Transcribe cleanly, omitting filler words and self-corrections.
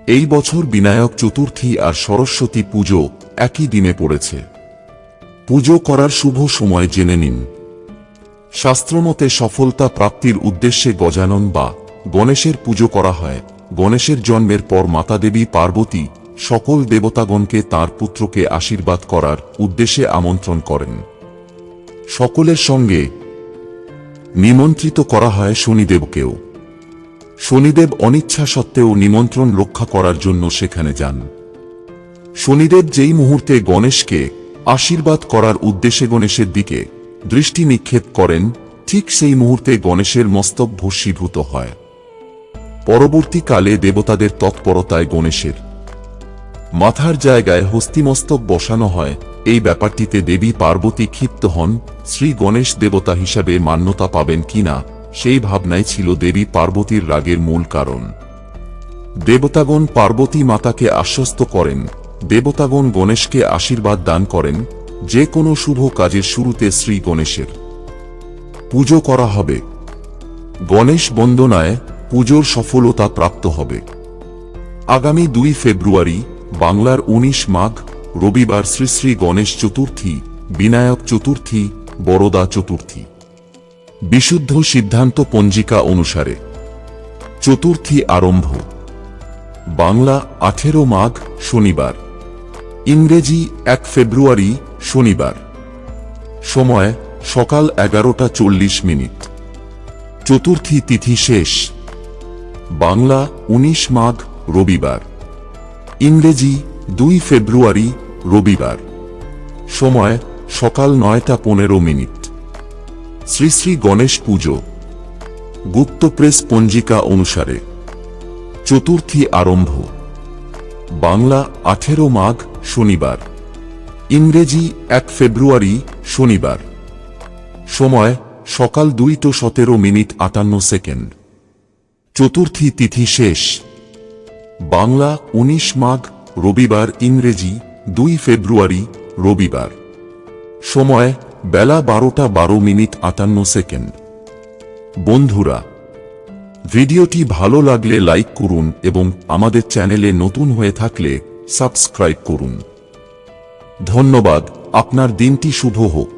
এই বছর বিনায়ক চতুর্থী আর সরস্বতী পুজো একই দিনে পড়েছে। পুজো করার শুভ সময় জেনে নিন। শাস্ত্রমতে সফলতা প্রাপ্তির উদ্দেশ্যে গজানন বা গণেশের পুজো করা হয়। গণেশের জন্মের পর মাতা দেবী পার্বতী সকল দেবতাগণকে তাঁর পুত্রকে আশীর্বাদ করার উদ্দেশ্যে আমন্ত্রণ করেন। সকলের সঙ্গে নিমন্ত্রিত করা হয় শনিদেবকেও। শনিদেব অনিচ্ছা সত্ত্বেও নিমন্ত্রণ রক্ষা করার জন্য সেখানে যান। শনিদেব যেই মুহূর্তে গণেশকে আশীর্বাদ করার উদ্দেশ্যে গণেশের দিকে দৃষ্টি নিক্ষেপ করেন, ঠিক সেই মুহূর্তে গণেশের মস্তক ভস্মীভূত হয়। পরবর্তীকালে দেবতাদের তৎপরতায় গণেশের মাথার জায়গায় হস্তিমস্তক বসানো হয়। এই ব্যাপারটিতে দেবী পার্বতী ক্ষিপ্ত হন। শ্রী গণেশ দেবতা হিসাবে মান্যতা পাবেন কিনা সেই ভাবনাই ছিল দেবী পার্বতীর রাগের মূল কারণ। দেবতাগণ পার্বতী মাতাকে আশ্বস্ত করেন। দেবতাগণ গণেশকে আশীর্বাদ দান করেন, যে কোনো শুভ কাজের শুরুতে শ্রী গণেশের পুজো করা হবে। গণেশ বন্দনায় পুজোর সফলতা প্রাপ্ত হবে। আগামী 2 ফেব্রুয়ারি বাংলার 19 মাঘ রবিবার শ্রী শ্রী গণেশ চতুর্থী, বিনায়ক চতুর্থী, বরদা চতুর্থী। বিশুদ্ধ সিদ্ধান্ত পঞ্জিকা অনুসারে চতুর্থী আরম্ভ। বাংলা 18 মাঘ শনিবার, ইংরেজি 1 ফেব্রুয়ারি শনিবার। সময় সকাল 11:40। চতুর্থী তিথি শেষ। বাংলা 19 মাঘ রবিবার, ইংরেজি 2 ফেব্রুয়ারি রবিবার। সময় সকাল 9:15। শ্রী শ্রী গণেশ পুজো। গুপ্ত প্রেস পঞ্জিকা অনুসারে চতুর্থী আরম্ভ। বাংলা 18 মাঘ শনিবার, ইংরেজি 1 ফেব্রুয়ারি শনিবার। সময় সকাল 2:17:58। চতুর্থী তিথি শেষ। বাংলা 19 মাঘ রবিবার, ইংরেজি 2 ফেব্রুয়ারি রবিবার। সময় বেলা 12:12:58। বন্ধুরা, ভিডিওটি ভালো লাগলে লাইক করুন এবং আমাদের চ্যানেলে নতুন হয়ে থাকলে সাবস্ক্রাইব করুন। ধন্যবাদ। আপনার দিনটি শুভ হোক।